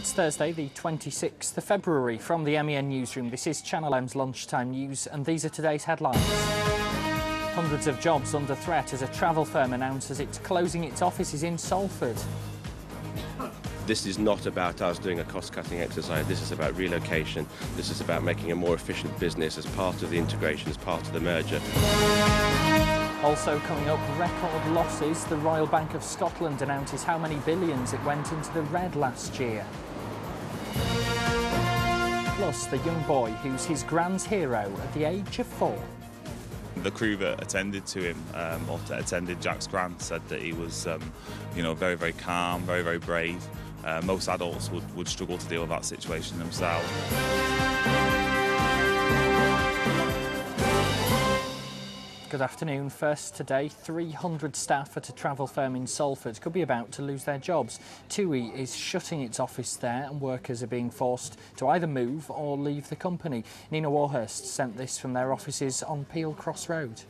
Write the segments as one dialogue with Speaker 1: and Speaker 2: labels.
Speaker 1: It's Thursday, the 26th of February. From the MEN newsroom, this is Channel M's Lunchtime News, and these are today's headlines. Hundreds of jobs under threat as a travel firm announces it's closing its offices in Salford.
Speaker 2: This is not about us doing a cost-cutting exercise. This is about relocation. This is about making a more efficient business as part of the integration, as part of the merger.
Speaker 1: Also coming up, record losses. The Royal Bank of Scotland announces how many billions it went into the red last year. Plus, the young boy who's his grand's hero at the age of 4.
Speaker 3: The crew that attended to him, or attended Jack's grand, said that he was, very, very calm, very, very brave. Most adults would struggle to deal with that situation themselves.
Speaker 1: Good afternoon. First today, 300 staff at a travel firm in Salford could be about to lose their jobs. TUI is shutting its office there and workers are being forced to either move or leave the company. Nina Warhurst sent this from their offices on Peel Cross Road.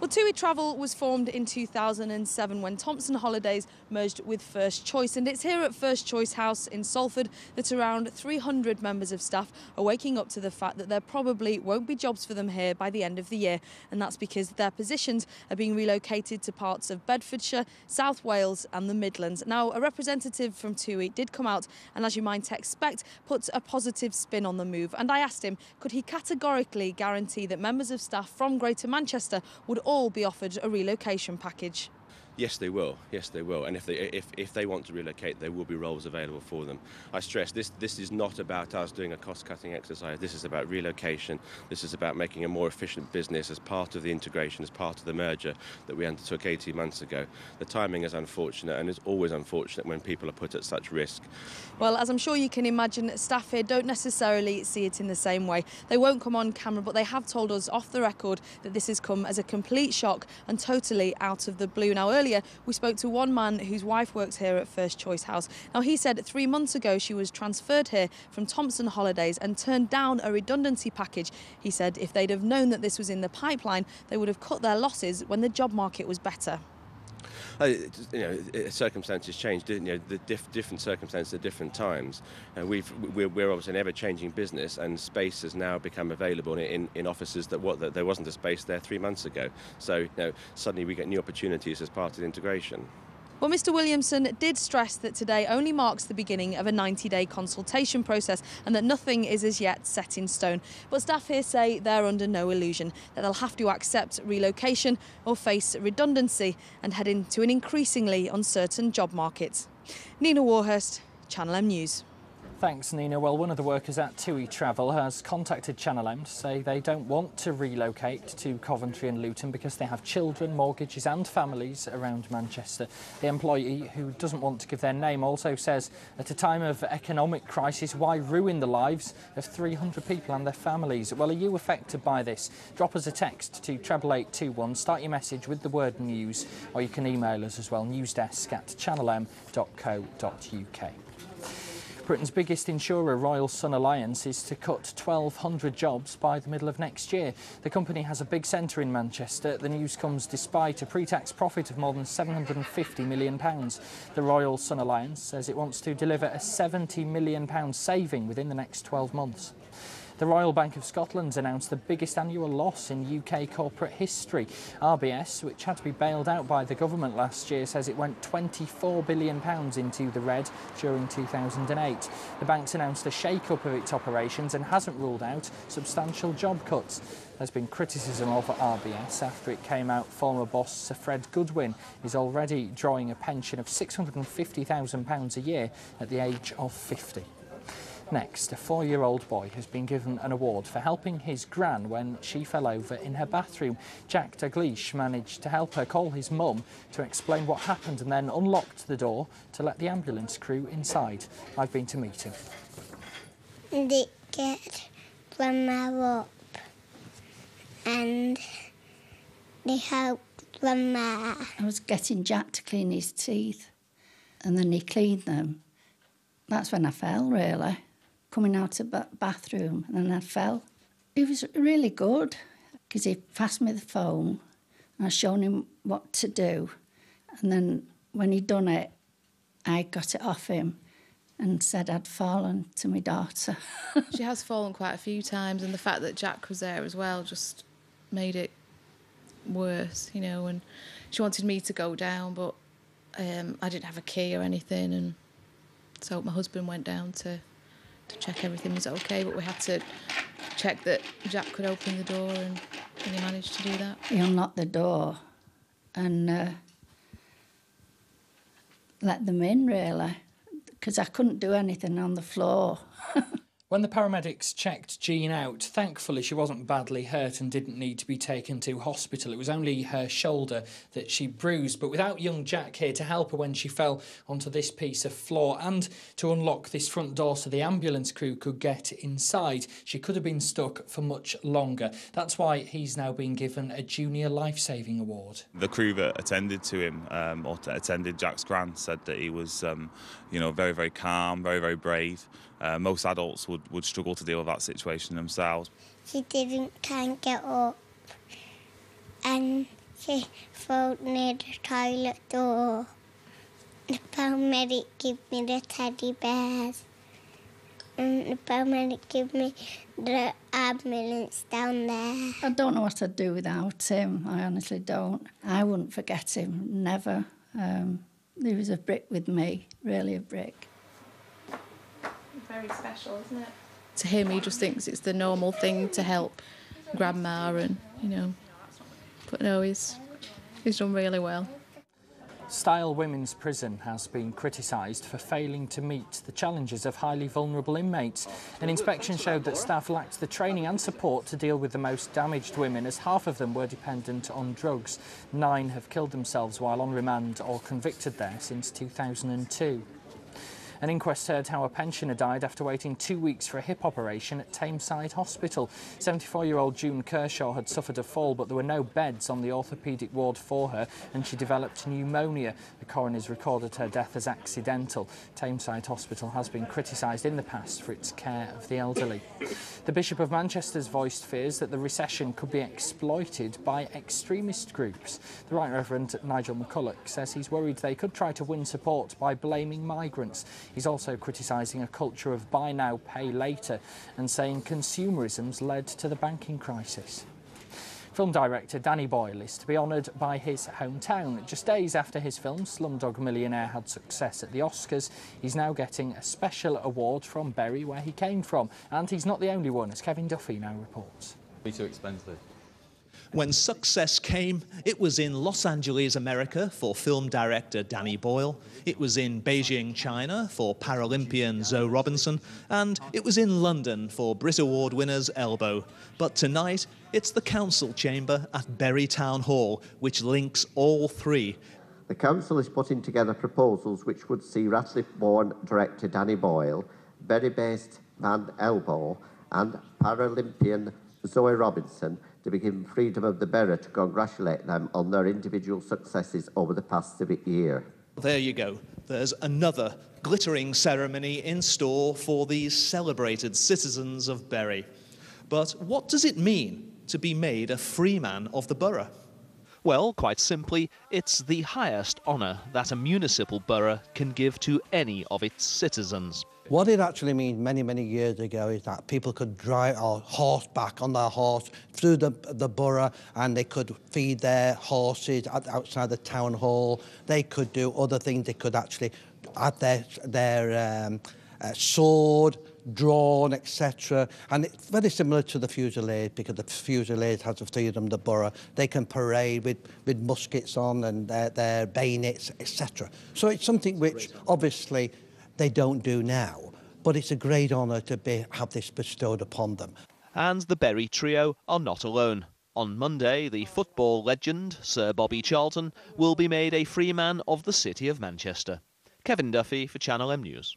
Speaker 4: Well, TUI Travel was formed in 2007 when Thomson Holidays merged with First Choice, and it's here at First Choice House in Salford that around 300 members of staff are waking up to the fact that there probably won't be jobs for them here by the end of the year, and that's because their positions are being relocated to parts of Bedfordshire, South Wales and the Midlands. Now, a representative from TUI did come out and, as you might expect, put a positive spin on the move, and I asked him, could he categorically guarantee that members of staff from Greater Manchester would all be offered a relocation package?
Speaker 2: Yes, they will. Yes, they will. And if they want to relocate, there will be roles available for them. I stress this is not about us doing a cost-cutting exercise. This is about relocation. This is about making a more efficient business as part of the integration, as part of the merger that we undertook 18 months ago. The timing is unfortunate, and it's always unfortunate when people are put at such risk.
Speaker 4: Well, as I'm sure you can imagine, staff here don't necessarily see it in the same way. They won't come on camera, but they have told us off the record that this has come as a complete shock and totally out of the blue. Now, earlier we spoke to one man whose wife works here at First Choice House. Now, he said 3 months ago she was transferred here from Thomson Holidays and turned down a redundancy package. He said if they'd have known that this was in the pipeline, they would have cut their losses when the job market was better.
Speaker 2: Circumstances change, the different circumstances at different times. We're obviously an ever-changing business, and space has now become available in offices that there wasn't a space there 3 months ago. So suddenly we get new opportunities as part of the integration.
Speaker 4: Well, Mr Williamson did stress that today only marks the beginning of a 90-day consultation process and that nothing is as yet set in stone. But staff here say they're under no illusion, that they'll have to accept relocation or face redundancy and head into an increasingly uncertain job market. Nina Warhurst, Channel M News.
Speaker 1: Thanks, Nina. Well, one of the workers at TUI Travel has contacted Channel M to say they don't want to relocate to Coventry and Luton because they have children, mortgages and families around Manchester. The employee, who doesn't want to give their name, also says at a time of economic crisis, why ruin the lives of 300 people and their families? Well, are you affected by this? Drop us a text to 88821, start your message with the word news, or you can email us as well, newsdesk@channelm.co.uk. Britain's biggest insurer, Royal Sun Alliance, is to cut 1,200 jobs by the middle of next year. The company has a big centre in Manchester. The news comes despite a pre-tax profit of more than £750 million. The Royal Sun Alliance says it wants to deliver a £70 million saving within the next 12 months. The Royal Bank of Scotland announced the biggest annual loss in UK corporate history. RBS, which had to be bailed out by the government last year, says it went £24 billion into the red during 2008. The bank's announced a shake-up of its operations and hasn't ruled out substantial job cuts. There's been criticism of RBS after it came out former boss Sir Fred Goodwin is already drawing a pension of £650,000 a year at the age of 50. Next, a 4-year-old boy has been given an award for helping his gran when she fell over in her bathroom. Jack Dalglish managed to help her call his mum to explain what happened and then unlocked the door to let the ambulance crew inside. I've been to meet him.
Speaker 5: They get Grandma up and they helped Grandma.
Speaker 6: I was getting Jack to clean his teeth and then he cleaned them. That's when I fell, really. Coming out of the bathroom, and then I fell. It was really good because he passed me the phone and I showed him what to do. And then when he'd done it, I got it off him and said I'd fallen to my daughter.
Speaker 4: She has fallen quite a few times, and the fact that Jack was there as well just made it worse, you know, and she wanted me to go down, but I didn't have a key or anything, and so my husband went down to check everything was okay, but we had to check that Jack could open the door, and he managed to do that.
Speaker 6: He unlocked the door and let them in, really, because I couldn't do anything on the floor.
Speaker 1: When the paramedics checked Jean out, thankfully she wasn't badly hurt and didn't need to be taken to hospital. It was only her shoulder that she bruised, but without young Jack here to help her when she fell onto this piece of floor and to unlock this front door so the ambulance crew could get inside, she could have been stuck for much longer. That's why he's now been given a Junior Life-Saving Award.
Speaker 3: The crew that attended to him, or attended Jack's gran, said that he was, you know, very, very calm, very, very brave. Most adults would struggle to deal with that situation themselves.
Speaker 5: She can't get up, and she fell near the toilet door. The paramedic gave me the teddy bears, and the paramedic gave me the ambulance down there.
Speaker 6: I don't know what I'd do without him, I honestly don't. I wouldn't forget him, never. He was a brick with me, really a brick.
Speaker 4: Very special, isn't it? To him, he just thinks it's the normal thing to help Grandma, and, you know, but no, he's done really well.
Speaker 1: Style Women's Prison has been criticised for failing to meet the challenges of highly vulnerable inmates. An inspection showed that staff lacked the training and support to deal with the most damaged women, as half of them were dependent on drugs. 9 have killed themselves while on remand or convicted there since 2002. An inquest heard how a pensioner died after waiting 2 weeks for a hip operation at Tameside Hospital. 74-year-old June Kershaw had suffered a fall, but there were no beds on the orthopaedic ward for her, and she developed pneumonia. The coroners recorded her death as accidental. Tameside Hospital has been criticised in the past for its care of the elderly. The Bishop of Manchester's voiced fears that the recession could be exploited by extremist groups. The Right Reverend Nigel McCulloch says he's worried they could try to win support by blaming migrants. He's also criticising a culture of buy now, pay later, and saying consumerism's led to the banking crisis. Film director Danny Boyle is to be honoured by his hometown. Just days after his film Slumdog Millionaire had success at the Oscars, he's now getting a special award from Bury, where he came from. And he's not the only one, as Kevin Duffy now reports.
Speaker 7: Be too expensive.
Speaker 8: When success came, it was in Los Angeles, America for film director Danny Boyle, it was in Beijing, China for Paralympian Zoe Robinson, and it was in London for Brit Award winners Elbow. But tonight, it's the council chamber at Bury Town Hall, which links all three.
Speaker 9: The council is putting together proposals which would see Ratcliffe-born director Danny Boyle, Bury-based Van Elbow and Paralympian Zoe Robinson to be given freedom of the borough to congratulate them on their individual successes over the past civic year.
Speaker 8: There you go. There's another glittering ceremony in store for these celebrated citizens of Bury. But what does it mean to be made a freeman of the borough? Well, quite simply, it's the highest honour that a municipal borough can give to any of its citizens.
Speaker 10: What it actually means many, many years ago is that people could drive or horseback on their horse through the borough, and they could feed their horses outside the town hall. They could do other things. They could actually have their sword drawn, etc. And it's very similar to the Fusiliers, because the Fusiliers has the freedom of the borough. They can parade with muskets on and their bayonets, etc. So it's something which obviously they don't do now, but it's a great honour to have this bestowed upon them.
Speaker 8: And the Bury trio are not alone. On Monday, the football legend, Sir Bobby Charlton, will be made a freeman of the City of Manchester. Kevin Duffy for Channel M News.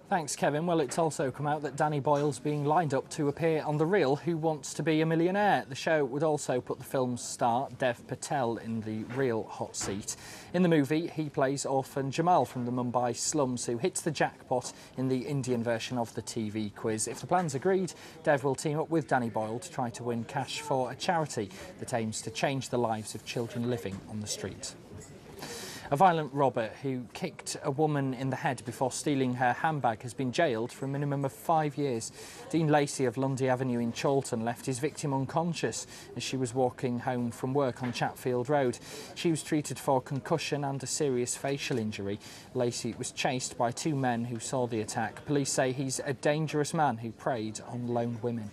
Speaker 1: Thanks, Kevin. Well, it's also come out that Danny Boyle's being lined up to appear on the real Who Wants to Be a Millionaire. The show would also put the film's star, Dev Patel, in the real hot seat. In the movie, he plays orphan Jamal from the Mumbai slums, who hits the jackpot in the Indian version of the TV quiz. If the plan's agreed, Dev will team up with Danny Boyle to try to win cash for a charity that aims to change the lives of children living on the street. A violent robber who kicked a woman in the head before stealing her handbag has been jailed for a minimum of 5 years. Dean Lacey of Lundy Avenue in Chorlton left his victim unconscious as she was walking home from work on Chatfield Road. She was treated for concussion and a serious facial injury. Lacey was chased by 2 men who saw the attack. Police say he's a dangerous man who preyed on lone women.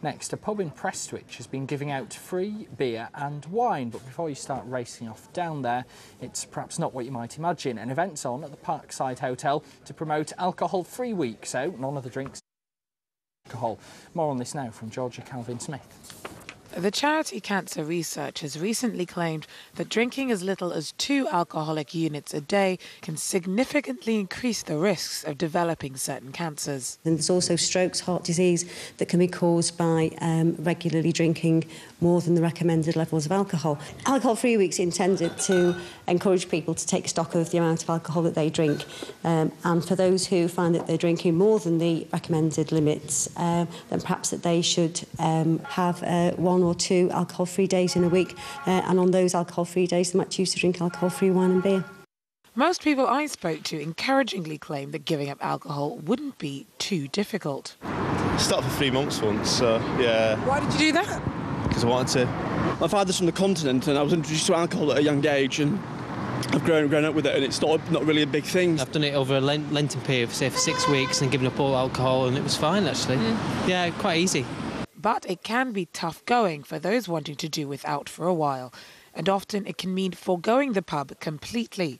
Speaker 1: Next, a pub in Prestwich has been giving out free beer and wine, but before you start racing off down there, it's perhaps not what you might imagine. An event's on at the Parkside Hotel to promote alcohol-free week, so none of the drinks alcohol. More on this now from Georgia Calvin-Smith.
Speaker 7: The charity Cancer Research has recently claimed that drinking as little as 2 alcoholic units a day can significantly increase the risks of developing certain cancers.
Speaker 11: And there's also strokes, heart disease that can be caused by regularly drinking more than the recommended levels of alcohol. Alcohol-free week's intended to encourage people to take stock of the amount of alcohol that they drink. And for those who find that they're drinking more than the recommended limits, then perhaps that they should have 1 or 2 alcohol-free days in a week, and on those alcohol-free days they might choose to drink alcohol-free wine and beer.
Speaker 7: Most people I spoke to encouragingly claim that giving up alcohol wouldn't be too difficult.
Speaker 12: Started for 3 months once, so yeah.
Speaker 7: Why did you do that?
Speaker 12: Because I wanted to. My father's from the continent and I was introduced to alcohol at a young age and I've grown up with it and it's not really a big thing.
Speaker 13: I've done it over a Lenten period, say for 6 weeks, and given up all alcohol, and it was fine actually. Yeah, quite easy.
Speaker 7: But it can be tough going for those wanting to do without for a while, and often it can mean foregoing the pub completely.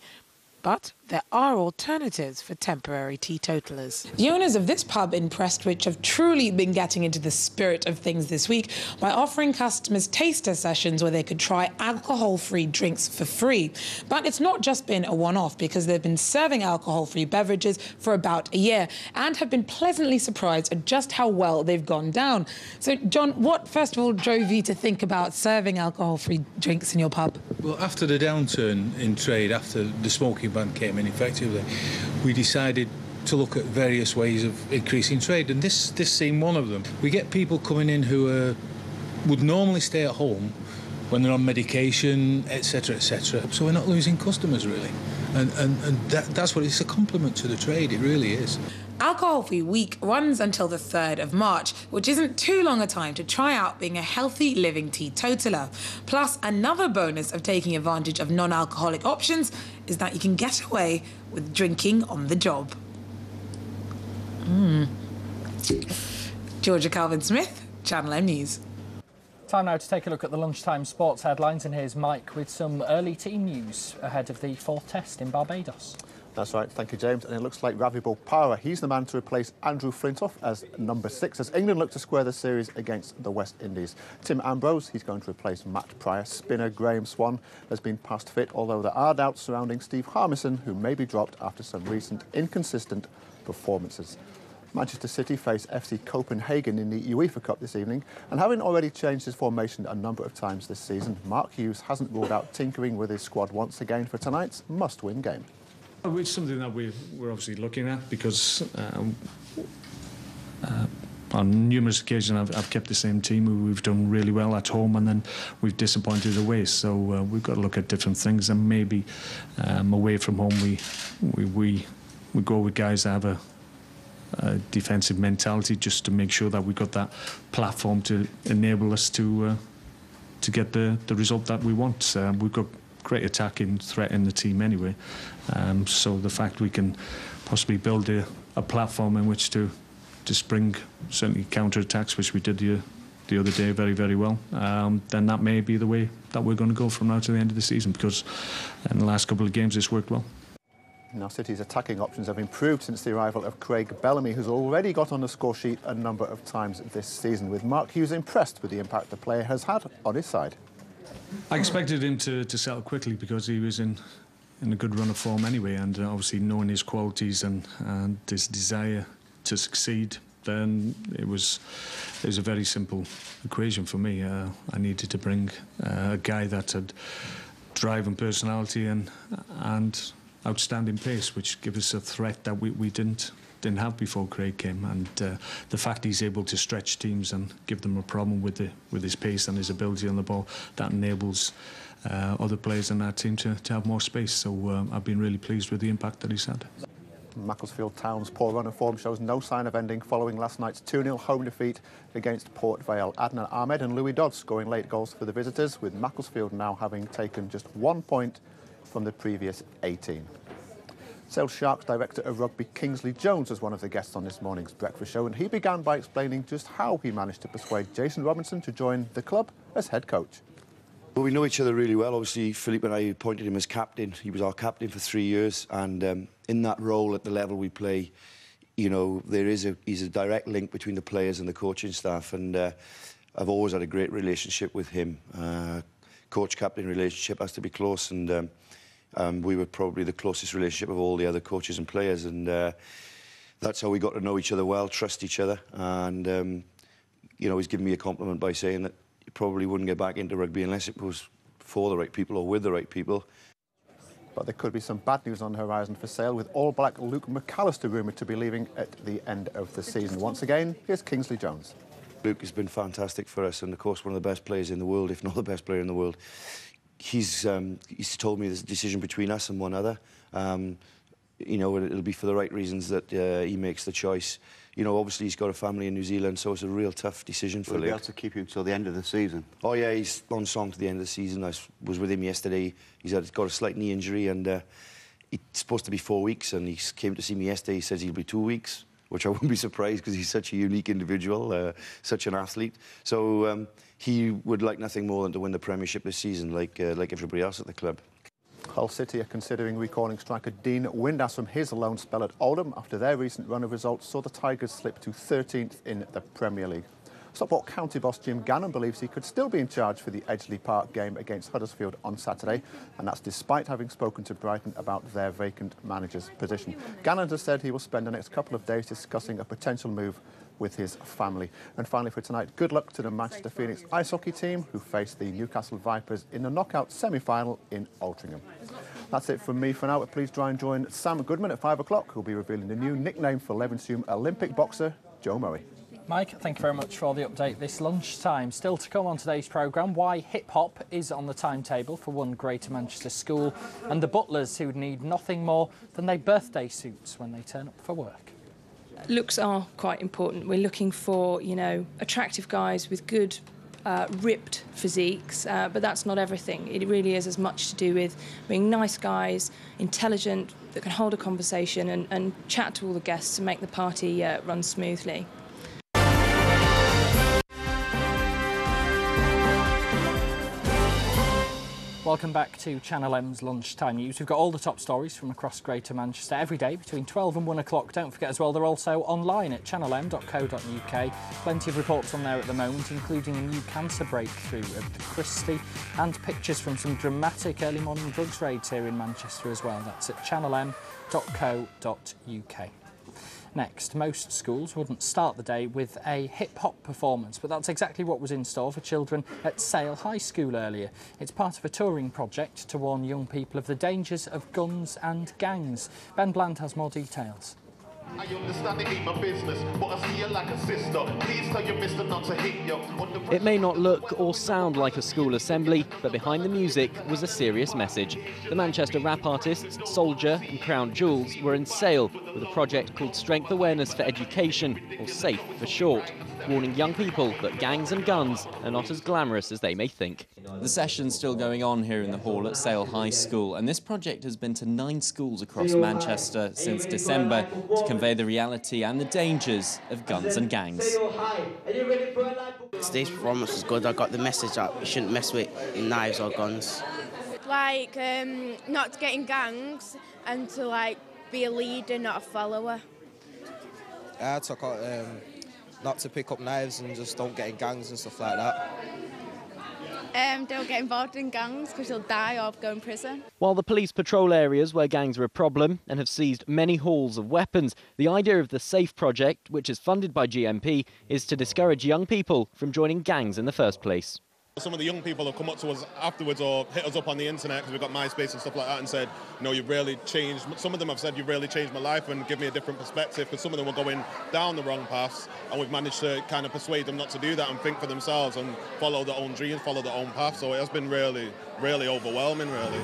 Speaker 7: But there are alternatives for temporary teetotalers.
Speaker 14: The owners of this pub in Prestwich have truly been getting into the spirit of things this week by offering customers taster sessions where they could try alcohol-free drinks for free. But it's not just been a one-off, because they've been serving alcohol-free beverages for about a year and have been pleasantly surprised at just how well they've gone down. So, John, what first of all drove you to think about serving alcohol-free drinks in your pub?
Speaker 15: Well, after the downturn in trade, after the smoking ban came in effectively, we decided to look at various ways of increasing trade, and this seemed one of them. We get people coming in who would normally stay at home when they're on medication, etc., etc. So we're not losing customers really, and that's what it's a compliment to the trade. It really is.
Speaker 14: Alcohol-free week runs until the 3rd of March, which isn't too long a time to try out being a healthy living teetotaler. Plus, another bonus of taking advantage of non-alcoholic options is that you can get away with drinking on the job. Georgia Calvin-Smith, Channel M News.
Speaker 1: Time now to take a look at the lunchtime sports headlines, and here's Mike with some early team news ahead of the 4th test in Barbados.
Speaker 16: That's right, thank you, James. And it looks like Ravi Bopara, he's the man to replace Andrew Flintoff as number 6 as England look to square the series against the West Indies. Tim Ambrose, he's going to replace Matt Pryor. Spinner Graham Swan has been past fit, although there are doubts surrounding Steve Harmison, who may be dropped after some recent inconsistent performances. Manchester City face FC Copenhagen in the UEFA Cup this evening, and having already changed his formation a number of times this season, Mark Hughes hasn't ruled out tinkering with his squad once again for tonight's must-win game.
Speaker 17: It's something that we're obviously looking at, because on numerous occasions I've kept the same team. We've done really well at home and then we've disappointed away, so we've got to look at different things, and maybe away from home we go with guys that have a defensive mentality, just to make sure that we've got that platform to enable us to get the result that we want. We've got great attacking threat in the team anyway, so the fact we can possibly build a platform in which to spring certainly counter-attacks, which we did the other day very, very well, then that may be the way that we're going to go from now to the end of the season, because in the last couple of games it's worked well.
Speaker 16: Now City's attacking options have improved since the arrival of Craig Bellamy, who's already got on the score sheet a number of times this season, with Mark Hughes impressed with the impact the player has had on his side.
Speaker 17: I expected him to settle quickly, because he was in a good run of form anyway, and obviously knowing his qualities and his desire to succeed, then it was a very simple equation for me. I needed to bring a guy that had drive and personality and outstanding pace, which gives us a threat that we didn't didn't have before Craig came, and the fact he's able to stretch teams and give them a problem with his pace and his ability on the ball, that enables other players in our team to have more space. So I've been really pleased with the impact that he's had.
Speaker 16: Macclesfield Town's poor run of form shows no sign of ending following last night's 2-0 home defeat against Port Vale. Adnan Ahmed and Louis Dodd scoring late goals for the visitors, with Macclesfield now having taken just 1 point from the previous 18. Sale Sharks director of rugby Kingsley Jones was one of the guests on this morning's breakfast show, and he began by explaining just how he managed to persuade Jason Robinson to join the club as head coach.
Speaker 18: Well, we know each other really well. Obviously, Philippe and I appointed him as captain. He was our captain for 3 years, and in that role at the level we play, you know, he's a direct link between the players and the coaching staff, and I've always had a great relationship with him. Coach-captain relationship has to be close, and we were probably the closest relationship of all the other coaches and players, and that's how we got to know each other well, trust each other, and you know, he's given me a compliment by saying that he probably wouldn't get back into rugby unless it was for the right people or with the right people.
Speaker 16: But there could be some bad news on the horizon for Sale, with All Black Luke McAllister rumoured to be leaving at the end of the season. Once again, here's Kingsley Jones.
Speaker 18: Luke has been fantastic for us, and of course one of the best players in the world, if not the best player in the world. He's told me there's a decision between us and one other. You know, it'll be for the right reasons that he makes the choice. You know, obviously he's got a family in New Zealand, so it's a real tough decision for Luke.
Speaker 19: Will he be able to keep you till the end of the season?
Speaker 18: Oh yeah, he's on song to the end of the season. I was with him yesterday. He's got a slight knee injury, and it's supposed to be 4 weeks, and he came to see me yesterday. He says he'll be 2 weeks, which I wouldn't be surprised because he's such a unique individual, such an athlete. So he would like nothing more than to win the Premiership this season, like everybody else at the club.
Speaker 16: Hull City are considering recalling striker Dean Windass from his loan spell at Oldham after their recent run of results saw the Tigers slip to 13th in the Premier League. Stockport County boss Jim Gannon believes he could still be in charge for the Edgeley Park game against Huddersfield on Saturday, and that's despite having spoken to Brighton about their vacant manager's position. Gannon has said he will spend the next couple of days discussing a potential move with his family. And finally for tonight, good luck to the Manchester Phoenix ice hockey team who face the Newcastle Vipers in the knockout semi-final in Altrincham. That's it from me for now, but please try and join Sam Goodman at 5 o'clock, who'll be revealing the new nickname for Levenshulme Olympic boxer Joe Murray.
Speaker 1: Mike, thank you very much for the update this lunchtime. Still to come on today's programme, why hip-hop is on the timetable for one Greater Manchester school, and the butlers who need nothing more than their birthday suits when they turn up for work.
Speaker 20: Looks are quite important. We're looking for, you know, attractive guys with good, ripped physiques, but that's not everything. It really is as much to do with being nice guys, intelligent, that can hold a conversation and chat to all the guests and make the party run smoothly.
Speaker 1: Welcome back to Channel M's Lunchtime News. We've got all the top stories from across Greater Manchester every day between 12 and 1 o'clock. Don't forget as well, they're also online at channelm.co.uk. Plenty of reports on there at the moment, including a new cancer breakthrough at the Christie and pictures from some dramatic early morning drugs raids here in Manchester as well. That's at channelm.co.uk. Next, most schools wouldn't start the day with a hip-hop performance, but that's exactly what was in store for children at Sale High School earlier. It's part of a touring project to warn young people of the dangers of guns and gangs. Ben Bland has more details.
Speaker 21: I understand it ain't my business, but I see you like a sister. Please tell your mister not to hit you.
Speaker 22: It may not look or sound like a school assembly, but behind the music was a serious message. The Manchester rap artists Soldier and Crown Jewels were in Sale with a project called Strength Awareness for Education, or SAFE for short, warning young people that gangs and guns are not as glamorous as they may think.
Speaker 23: The session's still going on here in the hall at Sale High School, and this project has been to 9 schools across Manchester since December to convey the reality and the dangers of guns and gangs.
Speaker 24: Today's performance was good. I got the message that you shouldn't mess with knives or guns.
Speaker 25: Like, not to get in gangs and to, like, be a leader, not a follower.
Speaker 26: I took out not to pick up knives and just don't get in gangs and stuff like that.
Speaker 25: Don't get involved in gangs because you'll die or go in prison.
Speaker 22: While the police patrol areas where gangs are a problem and have seized many hauls of weapons, the idea of the SAFE project, which is funded by GMP, is to discourage young people from joining gangs in the first place.
Speaker 2: Some of the young people have come up to us afterwards or hit us up on the internet, because we've got MySpace and stuff like that, and said, you know, you've really changed. Some of them have said you've really changed my life and give me a different perspective, because some of them were going down the wrong paths, and we've managed to kind of persuade them not to do that and think for themselves and follow their own dreams, follow their own path. So it has been really, really overwhelming, really.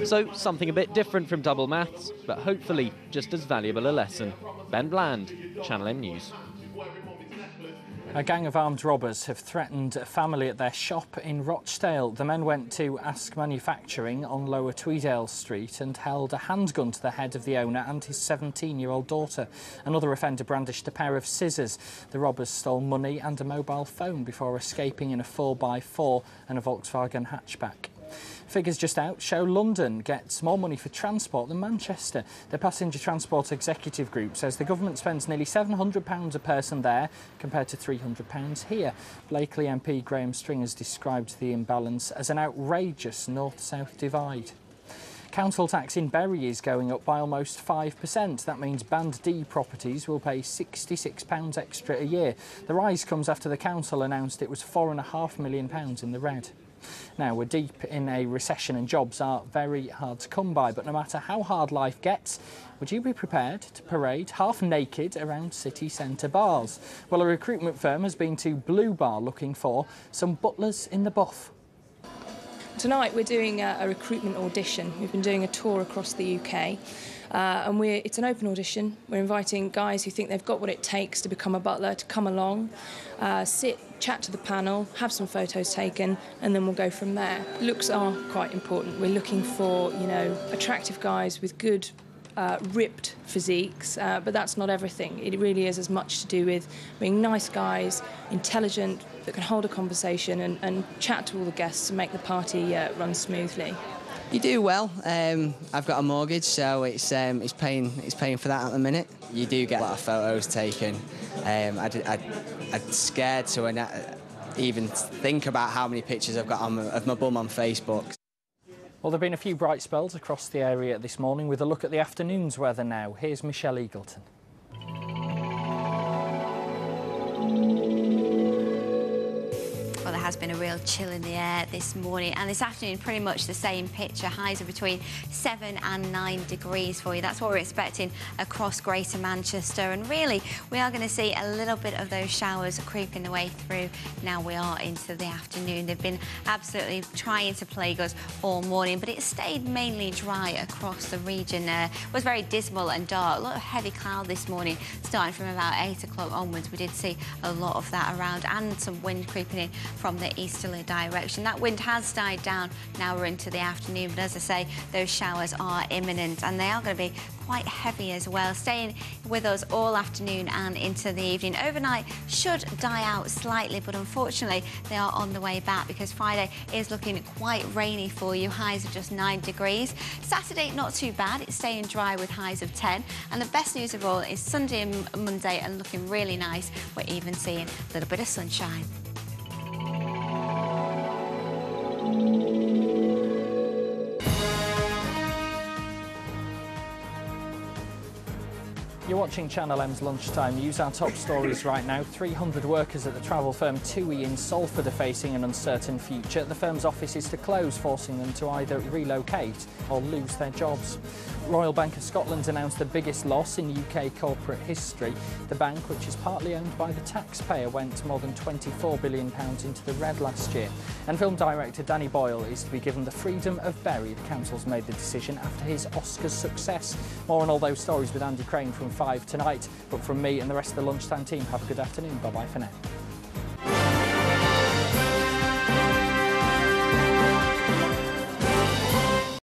Speaker 22: So something a bit different from double maths, but hopefully just as valuable a lesson. Ben Bland, Channel M News.
Speaker 1: A gang of armed robbers have threatened a family at their shop in Rochdale. The men went to Ask Manufacturing on Lower Tweedale Street and held a handgun to the head of the owner and his 17-year-old daughter. Another offender brandished a pair of scissors. The robbers stole money and a mobile phone before escaping in a 4x4 and a Volkswagen hatchback. Figures just out show London gets more money for transport than Manchester. The Passenger Transport Executive Group says the government spends nearly £700 a person there compared to £300 here. Blakely MP Graham Stringer's described the imbalance as an outrageous north-south divide. Council tax in Bury is going up by almost 5%. That means Band D properties will pay £66 extra a year. The rise comes after the council announced it was £4.5 million in the red. Now, we're deep in a recession and jobs are very hard to come by, but no matter how hard life gets, would you be prepared to parade half naked around city centre bars? Well, a recruitment firm has been to Blue Bar looking for some butlers in the buff.
Speaker 20: Tonight we're doing a recruitment audition. We've been doing a tour across the UK. And it's an open audition. We're inviting guys who think they've got what it takes to become a butler to come along, sit, chat to the panel, have some photos taken, and then we'll go from there. Looks are quite important. We're looking for, you know, attractive guys with good, ripped physiques, but that's not everything. It really is as much to do with being nice guys, intelligent, that can hold a conversation and chat to all the guests and make the party run smoothly.
Speaker 3: You do well. I've got a mortgage, so it's paying for that at the minute. You do get a lot of photos taken. I'm scared to even think about how many pictures I've got of my bum on Facebook.
Speaker 1: Well, there have been a few bright spells across the area this morning. With a look at the afternoon's weather now, here's Michelle Eagleton.
Speaker 4: Well, there has been a real chill in the air this morning, and this afternoon pretty much the same picture. Highs are between 7 and 9 degrees for you. That's what we're expecting across Greater Manchester, and really we are going to see a little bit of those showers creeping their way through now we are into the afternoon. They've been absolutely trying to plague us all morning, but it stayed mainly dry across the region. It was very dismal and dark. A lot of heavy cloud this morning, starting from about 8 o'clock onwards. We did see a lot of that around, and some wind creeping in from the easterly direction. That wind has died down. Now we're into the afternoon, but as I say, those showers are imminent, and they are going to be quite heavy as well, staying with us all afternoon and into the evening. Overnight should die out slightly, but unfortunately they are on the way back, because Friday is looking quite rainy for you. Highs of just 9 degrees. Saturday not too bad, it's staying dry with highs of 10, and the best news of all is Sunday and Monday are looking really nice. We're even seeing a little bit of sunshine.
Speaker 1: You're watching Channel M's Lunchtime News. Our top stories right now. 300 workers at the travel firm TUI in Salford are facing an uncertain future. The firm's office is to close, forcing them to either relocate or lose their jobs. Royal Bank of Scotland announced the biggest loss in UK corporate history. The bank, which is partly owned by the taxpayer, went more than £24 billion into the red last year. And film director Danny Boyle is to be given the freedom of Bury. The council's made the decision after his Oscars success. More on all those stories with Andy Crane from 5 tonight. But from me and the rest of the Lunchtime team, have a good afternoon. Bye-bye for now.